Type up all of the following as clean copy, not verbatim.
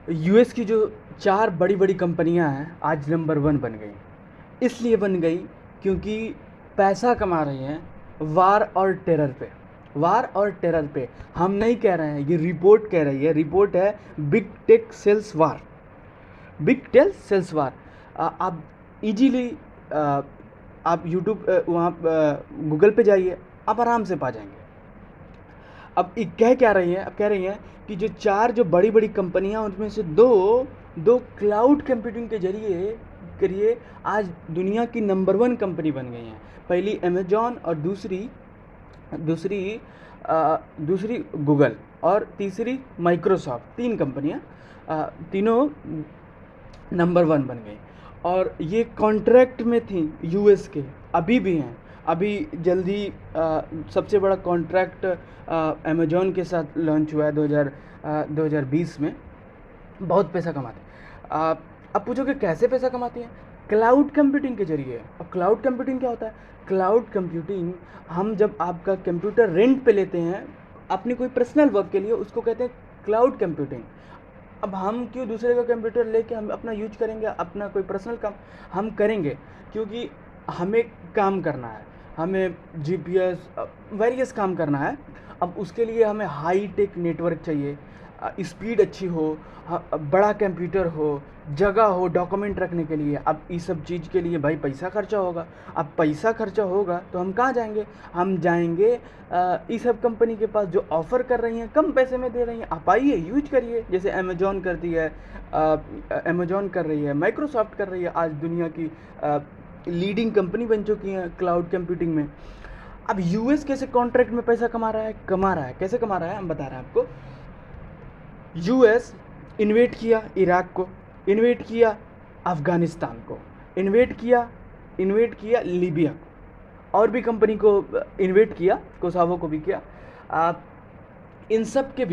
US की जो 4 बड़ी-बड़ी कंपनियां हैं आज नंबर 1 बन गई। इसलिए बन गई क्योंकि पैसा कमा रही हैं वार और टेरर पे। वार और टेरर पे हम नहीं कह रहे हैं, ये रिपोर्ट कह रही है। रिपोर्ट है बिग टेक सेल्स वार। बिग टेल सेल्स वार। आप इजीली आप यूट्यूब वहाँ गूगल पे जाइए, आप आराम से पा जाएंगे। अब ये कह क्या रही हैं, अब कह रही हैं कि जो 4 जो बड़ी बड़ी कंपनियां उनमें से दो दो क्लाउड कंप्यूटिंग के जरिए आज दुनिया की नंबर 1 कंपनी बन गई हैं। पहली अमेजॉन और दूसरी दूसरी दूसरी गूगल और तीसरी माइक्रोसॉफ्ट। 3 कंपनियां तीनों नंबर 1 बन गई और ये कॉन्ट्रैक्ट में थी यूएस के, अभी भी हैं। अभी जल्दी सबसे बड़ा कॉन्ट्रैक्ट अमेजॉन के साथ लॉन्च हुआ है 2020 में। बहुत पैसा कमाते हैं। अब पूछोगे कैसे पैसा कमाती हैं? क्लाउड कंप्यूटिंग के जरिए। अब क्लाउड कंप्यूटिंग क्या होता है? क्लाउड कंप्यूटिंग, हम जब आपका कंप्यूटर रेंट पे लेते हैं अपनी कोई पर्सनल वर्क के लिए, उसको कहते हैं क्लाउड कंप्यूटिंग। अब हम क्यों दूसरे का कंप्यूटर लेके हम अपना यूज करेंगे, अपना कोई पर्सनल काम हम करेंगे? क्योंकि हमें काम करना है, हमें जीपीएस वेरियस काम करना है। अब उसके लिए हमें हाई टेक नेटवर्क चाहिए, स्पीड अच्छी हो, बड़ा कंप्यूटर हो, जगह हो डॉक्यूमेंट रखने के लिए। अब इस सब चीज़ के लिए भाई पैसा खर्चा होगा। अब पैसा खर्चा होगा तो हम कहाँ जाएंगे? हम जाएंगे इस सब कंपनी के पास जो ऑफ़र कर रही हैं, कम पैसे में दे रही हैं। आप आइए, यूज करिए। जैसे अमेजॉन करती है, अमेजॉन कर रही है, माइक्रोसॉफ्ट कर रही है, आज दुनिया की लीडिंग कंपनी बन चुकी हैं क्लाउड कंप्यूटिंग में। अब यूएस कैसे कॉन्ट्रैक्ट में पैसा कमा रहा है? कमा रहा है, कैसे कमा रहा है हम बता रहे हैं आपको। यूएस इन्वेट किया इराक को, इन्वेट किया अफ़गानिस्तान को, इन्वेट किया लीबिया को, और भी कंपनी को इन्वेट किया, कोसावो को भी किया। इन सब के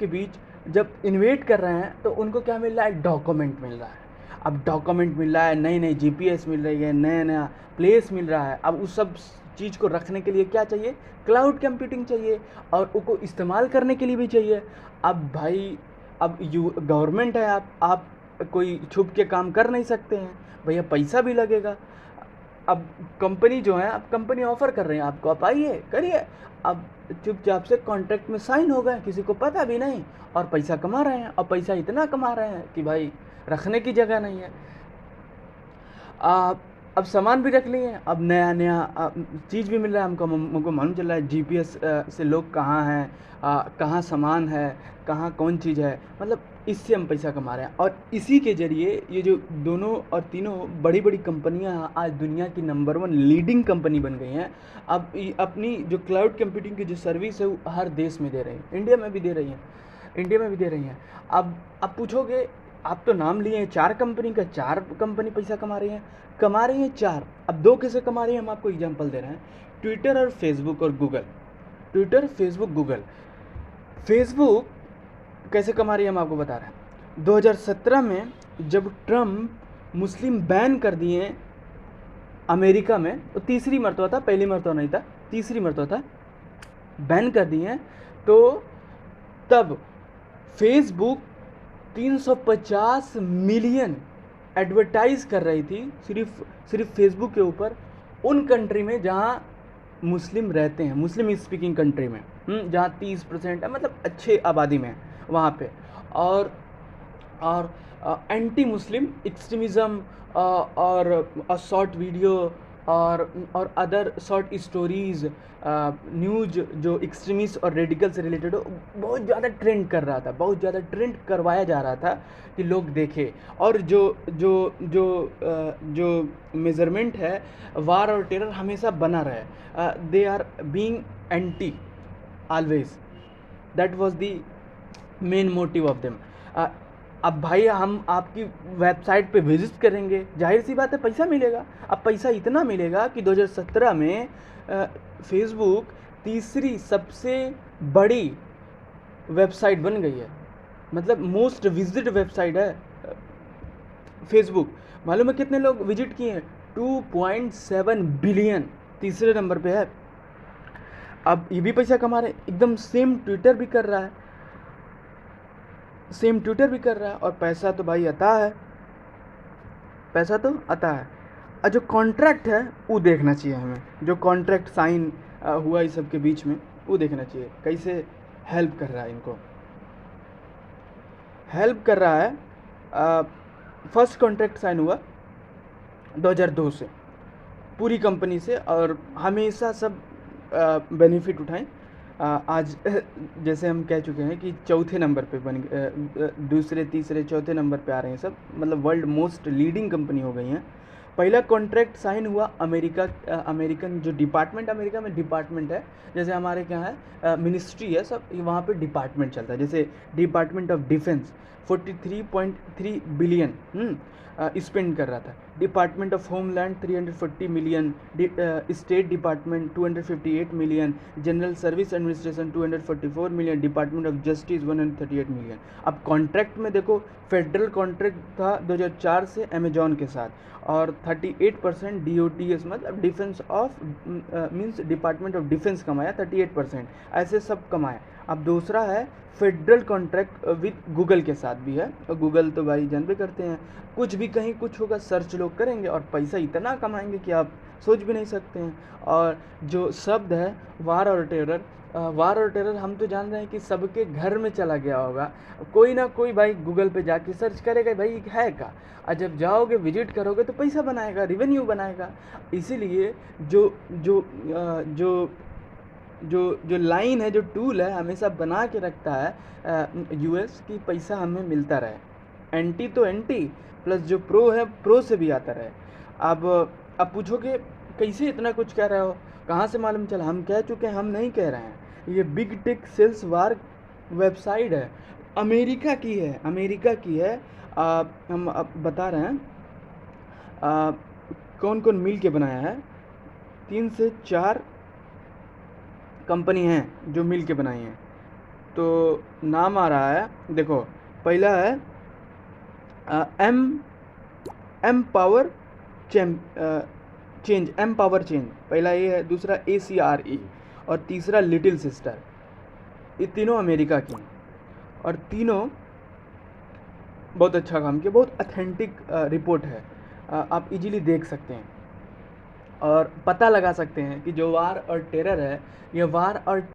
बीच जब इन्वेट कर रहे हैं तो उनको क्या मिल रहा है? डॉक्यूमेंट मिल रहा है। अब डॉक्यूमेंट मिल रहा है, नई नई जीपीएस मिल रही है, नया नया प्लेस मिल रहा है। अब उस सब चीज़ को रखने के लिए क्या चाहिए? क्लाउड कंप्यूटिंग चाहिए, और उसको इस्तेमाल करने के लिए भी चाहिए। अब भाई, अब गवर्नमेंट है, आप कोई छुप के काम कर नहीं सकते हैं भैया, पैसा भी लगेगा। अब कंपनी जो है, अब कंपनी ऑफ़र कर रही है आपको, आप आइए करिए। अब चुपचाप से कॉन्ट्रैक्ट में साइन हो गए, किसी को पता भी नहीं, और पैसा कमा रहे हैं। और पैसा इतना कमा रहे हैं कि भाई रखने की जगह नहीं है। अब सामान भी रख लिए, अब नया नया चीज़ भी मिल रहा है हमको मालूम चल रहा है जीपीएस से लोग कहाँ हैं, कहाँ सामान है, कहाँ कौन चीज़ है। मतलब इससे हम पैसा कमा रहे हैं, और इसी के ज़रिए ये जो दोनों और तीनों बड़ी बड़ी कंपनियां आज दुनिया की नंबर 1 लीडिंग कंपनी बन गई हैं। अब अपनी जो क्लाउड कंप्यूटिंग की जो सर्विस है वो हर देश में दे रही हैं, इंडिया में भी दे रही हैं, इंडिया में भी दे रही हैं। अब पूछोगे, आप तो नाम लिए हैं 4 कंपनी का, 4 कंपनी पैसा कमा रही हैं 4। अब 2 कैसे कमा रही हैं, हम आपको एग्जांपल दे रहे हैं। ट्विटर और फेसबुक और Google. Twitter, Facebook, Google. Facebook कैसे कमा रही है हम आपको बता रहे हैं। 2017 में जब ट्रम्प मुस्लिम बैन कर दिए अमेरिका में, तो तीसरी मरतबा था, पहली मरतबा नहीं था, तीसरी मरतबा था, बैन कर दिए। तो तब फेसबुक 350 मिलियन एडवर्टाइज कर रही थी सिर्फ फेसबुक के ऊपर, उन कंट्री में जहाँ मुस्लिम रहते हैं, मुस्लिम स्पीकिंग कंट्री में, जहाँ 30% है, मतलब अच्छे आबादी में वहाँ पे। और एंटी मुस्लिम एक्सट्रीमिज़म और शॉर्ट वीडियो और अदर शॉर्ट स्टोरीज़, न्यूज़ जो एक्सट्रीमिस्ट और रेडिकल से रिलेटेड हो, बहुत ज़्यादा ट्रेंड कर रहा था, बहुत ज़्यादा ट्रेंड करवाया जा रहा था कि लोग देखें। और जो जो जो जो मेज़रमेंट है, वार और टेरर हमेशा बना रहे, they are being anti always, that was the main motive of them. अब भाई हम आपकी वेबसाइट पे विजिट करेंगे, जाहिर सी बात है पैसा मिलेगा। अब पैसा इतना मिलेगा कि 2017 में फेसबुक तीसरी सबसे बड़ी वेबसाइट बन गई है, मतलब मोस्ट विजिट वेबसाइट है फेसबुक। मालूम है कितने लोग विजिट किए हैं? 2.7 बिलियन, तीसरे नंबर पे है। अब ये भी पैसा कमा रहे हैं, एकदम सेम ट्विटर भी कर रहा है। सेम ट्विटर भी कर रहा है, और पैसा तो भाई आता है, पैसा तो आता है। और जो कॉन्ट्रैक्ट है वो देखना चाहिए हमें, जो कॉन्ट्रैक्ट साइन हुआ इस सब के बीच में, वो देखना चाहिए कैसे हेल्प कर रहा है इनको। हेल्प कर रहा है, फर्स्ट कॉन्ट्रैक्ट साइन हुआ 2002 से पूरी कंपनी से, और हमेशा सब बेनिफिट उठाएं। आज जैसे हम कह चुके हैं कि चौथे नंबर पे दूसरे तीसरे चौथे नंबर पे आ रहे हैं सब, मतलब वर्ल्ड मोस्ट लीडिंग कंपनी हो गई हैं। पहला कॉन्ट्रैक्ट साइन हुआ अमेरिकन जो डिपार्टमेंट, अमेरिका में डिपार्टमेंट है, जैसे हमारे क्या है मिनिस्ट्री है सब, वहाँ पे डिपार्टमेंट चलता है। जैसे department of defence 43.3 billion spend कर रहा था, department of homeland 340 million, state department 258 million, general service administration 244 million, department of justice 138 million. अब कॉन्ट्रैक्ट में देखो, फेडरल कॉन्ट्रैक्ट था 2004 से अमेजॉन के साथ, और 38% DOTS मतलब defence of means department of defence कमाया 38%, ऐसे सब कमाया। अब दूसरा है फेडरल कॉन्ट्रैक्ट विद गूगल के साथ भी है, और गूगल तो भाई जानते करते हैं, कुछ भी कहीं कुछ होगा सर्च लोग करेंगे और पैसा इतना कमाएंगे कि आप सोच भी नहीं सकते हैं। और जो शब्द है वार और टेरर, वार और टेरर हम तो जान रहे हैं कि सबके घर में चला गया होगा, कोई ना कोई भाई गूगल पे जाके सर्च करेगा भाई है का, और जब जाओगे विजिट करोगे तो पैसा बनाएगा, रेवेन्यू बनाएगा। इसीलिए जो जो जो जो जो लाइन है, जो टूल है, हमेशा बना के रखता है यूएस की पैसा हमें मिलता रहे। एंटी तो एंटी, प्लस जो प्रो है प्रो से भी आता रहे। अब पूछोगे कैसे इतना कुछ कह रहे हो, कहाँ से मालूम चला? हम कह चुके हैं, हम नहीं कह रहे हैं, ये बिग टेक सेल्स वार वेबसाइट है, अमेरिका की है, अमेरिका की है। हम अब बता रहे हैं कौन कौन मिल के बनाया है। 3 से 4 कंपनी हैं जो मिल के बनाई हैं, तो नाम आ रहा है, देखो पहला है M power change, M power change पहला ये है, दूसरा ACRE, और तीसरा लिटिल सिस्टर। ये तीनों अमेरिका की हैं, और तीनों बहुत अच्छा काम किया, बहुत ऑथेंटिक रिपोर्ट है, आप इजीली देख सकते हैं और पता लगा सकते हैं कि जो वार और टेरर है, ये वार और